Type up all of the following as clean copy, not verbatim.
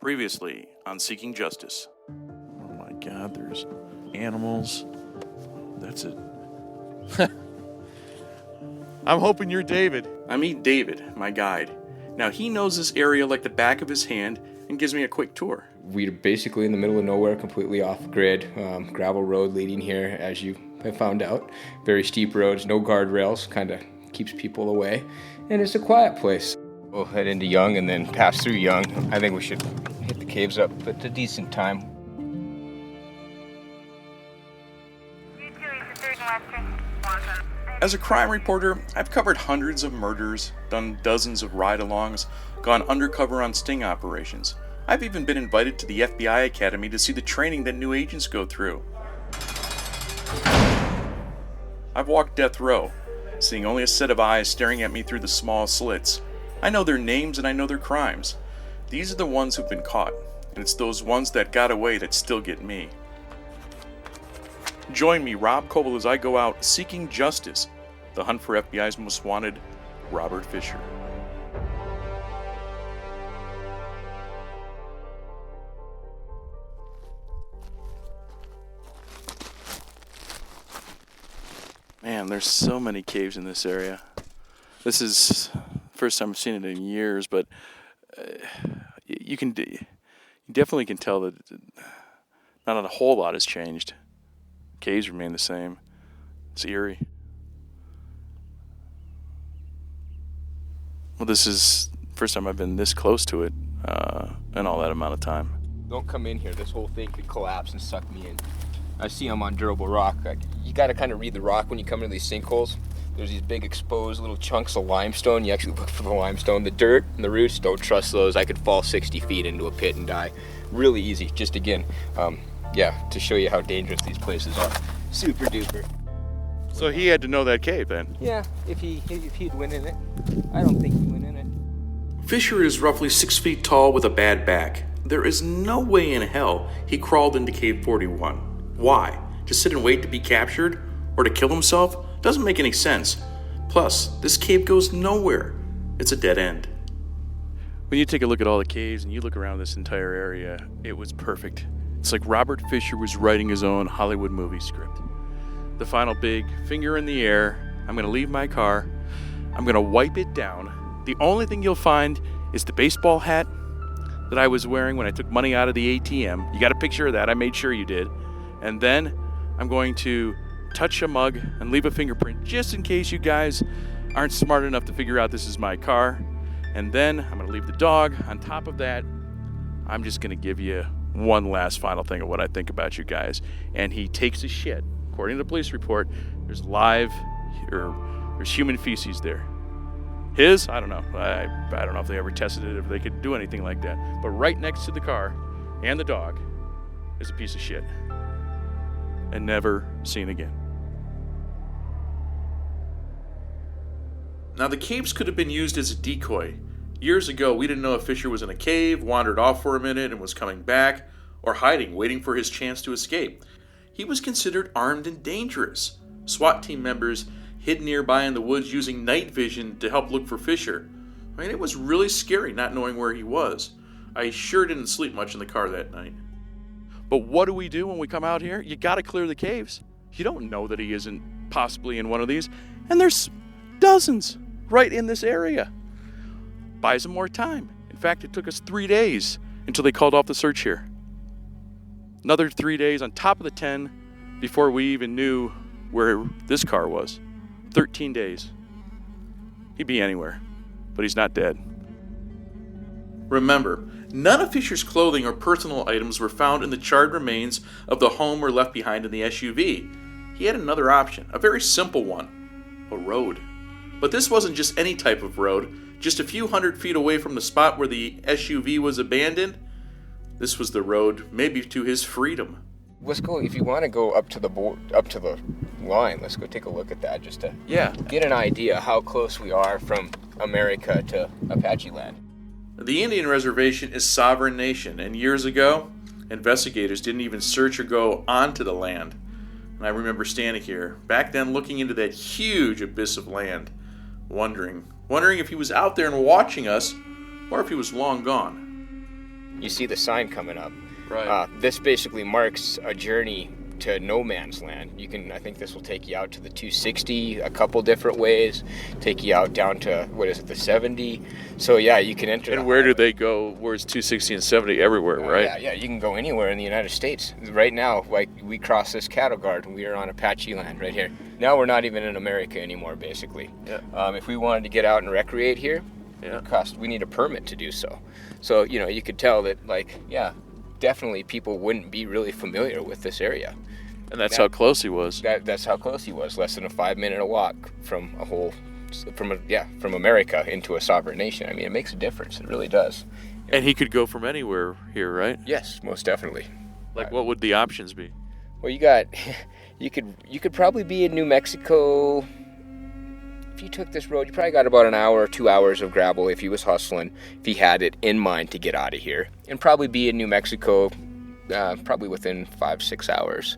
Previously on Seeking Justice. Oh my God, there's animals. That's it. I'm hoping you're David. I meet David, my guide. Now he knows this area like the back of his hand and gives me a quick tour. We're basically in the middle of nowhere, completely off-grid, gravel road leading here, as you have found out. Very steep roads, no guardrails, kind of keeps people away. And it's a quiet place. We'll head into Young and then pass through Young. I think we should hit the caves up at a decent time. As a crime reporter, I've covered hundreds of murders, done dozens of ride-alongs, gone undercover on sting operations. I've even been invited to the FBI Academy to see the training that new agents go through. I've walked death row, seeing only a set of eyes staring at me through the small slits. I know their names and I know their crimes. These are the ones who've been caught, and it's those ones that got away that still get me. Join me, Rob Koebel, as I go out seeking justice, the hunt for FBI's most wanted, Robert Fisher. Man, there's so many caves in this area. This is the first time I've seen it in years, but you definitely can tell that not a whole lot has changed. Caves remain the same. It's eerie. Well, this is the first time I've been this close to it in all that amount of time. Don't come in here. This whole thing could collapse and suck me in. I see I'm on durable rock. You got to kind of read the rock when you come into these sinkholes. There's these big exposed little chunks of limestone. You actually look for the limestone. The dirt and the roots, don't trust those. I could fall 60 feet into a pit and die. Really easy. Just again, to show you how dangerous these places are. Super duper. So he had to know that cave then? Yeah, if he'd went in it. I don't think he went in it. Fisher is roughly 6 feet tall with a bad back. There is no way in hell he crawled into Cave 41. Why? To sit and wait to be captured? Or to kill himself? Doesn't make any sense. Plus, this cave goes nowhere. It's a dead end. When you take a look at all the caves and you look around this entire area, it was perfect. It's like Robert Fisher was writing his own Hollywood movie script. The final big finger in the air. I'm going to leave my car. I'm going to wipe it down. The only thing you'll find is the baseball hat that I was wearing when I took money out of the ATM. You got a picture of that. I made sure you did. And then I'm going to touch a mug and leave a fingerprint just in case you guys aren't smart enough to figure out this is my car. And then I'm going to leave the dog. On top of that, I'm just going to give you one last final thing of what I think about you guys. And he takes a shit. According to the police report, there's human feces there. His? I don't know. I don't know if they ever tested it, if they could do anything like that. But right next to the car and the dog is a piece of shit. And never seen again. Now, the caves could have been used as a decoy. Years ago, we didn't know if Fisher was in a cave, wandered off for a minute, and was coming back, or hiding, waiting for his chance to escape. He was considered armed and dangerous. SWAT team members hid nearby in the woods using night vision to help look for Fisher. I mean, it was really scary not knowing where he was. I sure didn't sleep much in the car that night. But what do we do when we come out here? You gotta clear the caves. You don't know that he isn't possibly in one of these. And there's dozens right in this area. Buys them more time. In fact, it took us 3 days until they called off the search here. Another 3 days on top of the 10 before we even knew where this car was. 13 days. He'd be anywhere, but he's not dead. Remember, none of Fisher's clothing or personal items were found in the charred remains of the home or left behind in the SUV. He had another option, a very simple one, a road. But this wasn't just any type of road. Just a few hundred feet away from the spot where the SUV was abandoned, this was the road maybe to his freedom. Let's go, if you want to go up to the line, let's go take a look at that just to get an idea how close we are from America to Apache land. The Indian Reservation is sovereign nation, and years ago, investigators didn't even search or go onto the land. And I remember standing here, back then looking into that huge abyss of land, wondering if he was out there and watching us, or if he was long gone. You see the sign coming up. Right. This basically marks a journey to no man's land. I think this will take you out to the 260 a couple different ways, take you out down to, the 70. So yeah, you can enter. And where do they go? Where's 260 and 70? Everywhere, right? Yeah, you can go anywhere in the United States. Right now, like, we cross this cattle guard and we are on Apache land right here. Now we're not even in America anymore, basically. Yeah. If we wanted to get out and recreate here, Yeah. we need a permit to do so. So, you could tell that, like, yeah, definitely people wouldn't be really familiar with this area. And that's how close he was. That's how close he was. Less than a 5-minute walk from from America into a sovereign nation. I mean, it makes a difference. It really does. And he could go from anywhere here, right? Yes, most definitely. Like, what would the options be? Well, you could probably be in New Mexico. If you took this road, you probably got about an hour or 2 hours of gravel if he was hustling, if he had it in mind to get out of here. And probably be in New Mexico probably within 5-6 hours.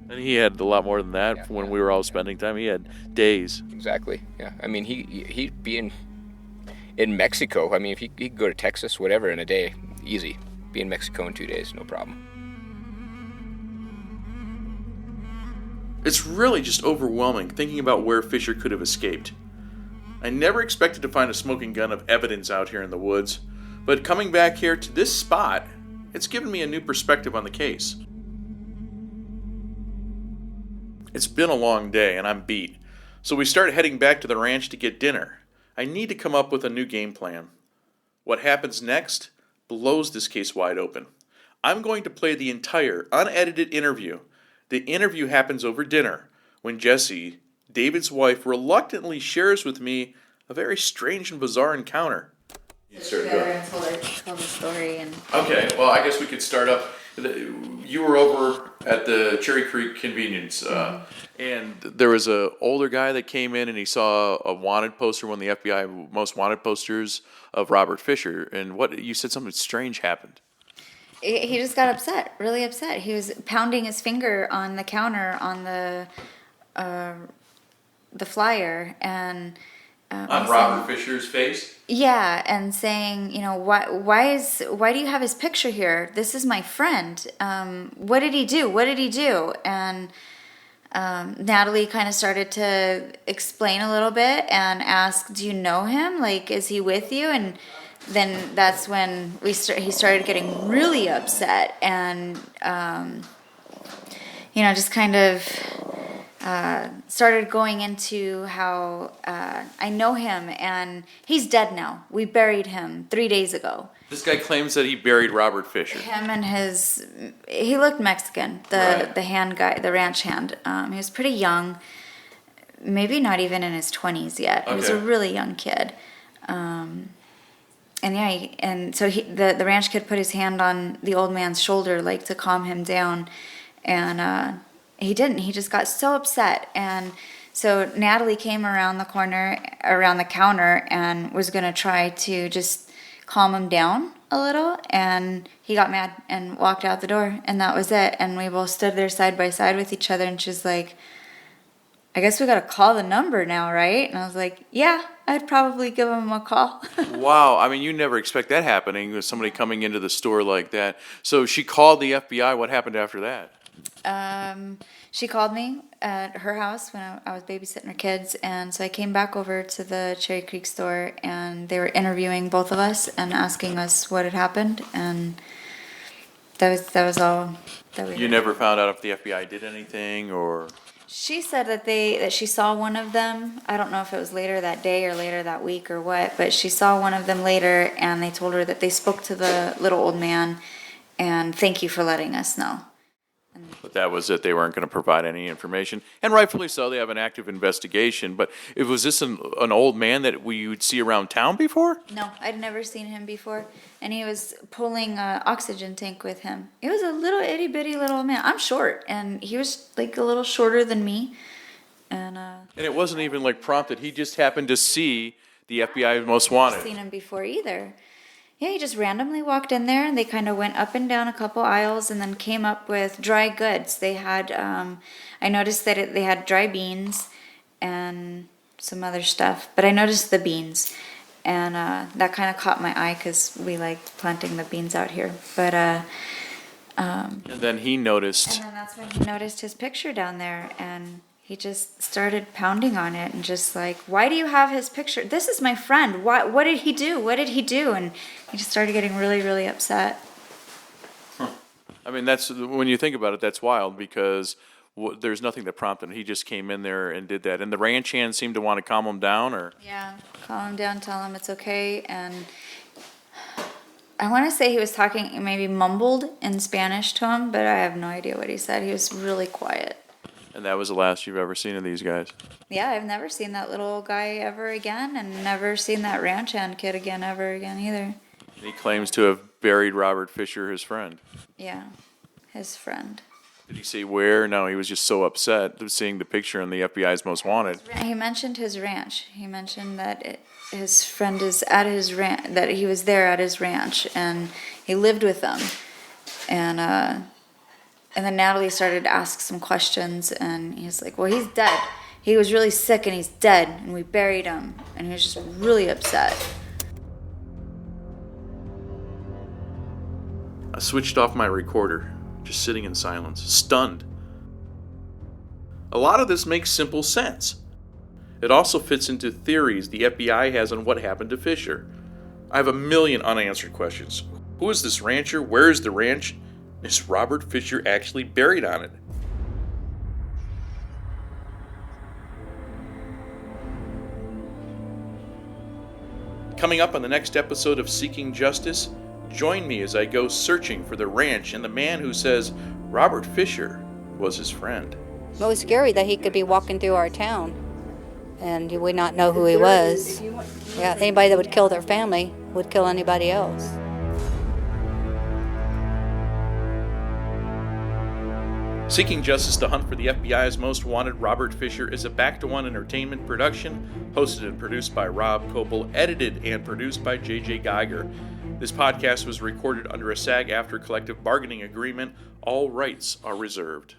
And he had a lot more than that when we were all spending time. He had days. Exactly, yeah. I mean, he'd be in Mexico. I mean, if he could go to Texas, whatever, in a day, easy. Be in Mexico in 2 days, no problem. It's really just overwhelming thinking about where Fisher could have escaped. I never expected to find a smoking gun of evidence out here in the woods, but coming back here to this spot, it's given me a new perspective on the case. It's been a long day and I'm beat, so we start heading back to the ranch to get dinner. I need to come up with a new game plan. What happens next blows this case wide open. I'm going to play the entire unedited interview. The interview happens over dinner when Jessie, David's wife, reluctantly shares with me a very strange and bizarre encounter. Tell the story. Okay, well, I guess we could start up. You were over at the Cherry Creek convenience, and there was an older guy that came in and he saw a wanted poster, one of the FBI most wanted posters of Robert Fisher. And what you said, something strange happened. He just got upset, really upset. He was pounding his finger on the counter on the flyer and On Robert Fisher's face? yeah, and saying, why do you have his picture here? This is my friend. What did he do? What did he do? And Natalie kind of started to explain a little bit and ask, do you know him? Like, is he with you? And then that's when he started getting really upset and, just kind of started going into how I know him and he's dead now. We buried him 3 days ago. This guy claims that he buried Robert Fisher. Him and he looked Mexican, the hand guy, the ranch hand. He was pretty young, maybe not even in his 20s yet. He was a really young kid. So the ranch kid put his hand on the old man's shoulder, like to calm him down, and he didn't. He just got so upset, and so Natalie came around the counter, and was gonna try to just calm him down a little, and he got mad and walked out the door, and that was it. And we both stood there side by side with each other, and she's like, I guess we gotta call the number now, right? And I was like, yeah, I'd probably give him a call. Wow, I mean, you never expect that happening with somebody coming into the store like that. So she called the FBI. What happened after that? She called me at her house when I was babysitting her kids, and so I came back over to the Cherry Creek store, and they were interviewing both of us and asking us what had happened, and that was all that we. You never found out if the FBI did anything, or? She said that she saw one of them. I don't know if it was later that day or later that week or what, but she saw one of them later, and they told her that they spoke to the little old man, and thank you for letting us know. But that was it. They weren't going to provide any information, and rightfully so. They have an active investigation. But was this an old man that we would see around town before? No, I'd never seen him before, and he was pulling an oxygen tank with him. It was a little itty bitty little man. I'm short, and he was like a little shorter than me, and it wasn't even like prompted. He just happened to see the FBI most wanted. I've seen him before either. Yeah, he just randomly walked in there, and they kind of went up and down a couple aisles and then came up with dry goods. They had, I noticed that they had dry beans and some other stuff, but I noticed the beans. And that kind of caught my eye because we like planting the beans out here. But And then he noticed. and then that's when he noticed his picture down there, and he just started pounding on it and just like, why do you have his picture? This is my friend. What did he do? What did he do? And he just started getting really, really upset. I mean, that's when you think about it, that's wild because there's nothing that prompted him. He just came in there and did that. And the ranch hand seemed to want to calm him down, or Yeah, calm him down, tell him it's okay. And I want to say he was talking, maybe mumbled in Spanish to him, but I have no idea what he said. He was really quiet. and that was the last you've ever seen of these guys. Yeah, I've never seen that little guy ever again, and never seen that ranch hand kid again ever again either. And he claims to have buried Robert Fisher, his friend. Yeah, his friend. Did he say where? No, he was just so upset seeing the picture in the FBI's Most Wanted. He mentioned his ranch. He mentioned that his friend is at his ranch, that he was there at his ranch, and he lived with them. And then Natalie started to ask some questions, and he's like, well, he's dead. He was really sick, and he's dead, and we buried him. And he was just really upset. I switched off my recorder, just sitting in silence, stunned. A lot of this makes simple sense. It also fits into theories the FBI has on what happened to Fisher. I have a million unanswered questions. Who is this rancher? Where is the ranch? Is Robert Fisher actually buried on it? Coming up on the next episode of Seeking Justice, join me as I go searching for the ranch and the man who says Robert Fisher was his friend. It was scary that he could be walking through our town and you would not know who he was. Yeah, anybody that would kill their family would kill anybody else. Seeking Justice, the hunt for the FBI's most wanted Robert Fisher is a Back to One Entertainment production, hosted and produced by Rob Koebel, edited and produced by J.J. Geiger. This podcast was recorded under a SAG-AFTRA collective bargaining agreement. All rights are reserved.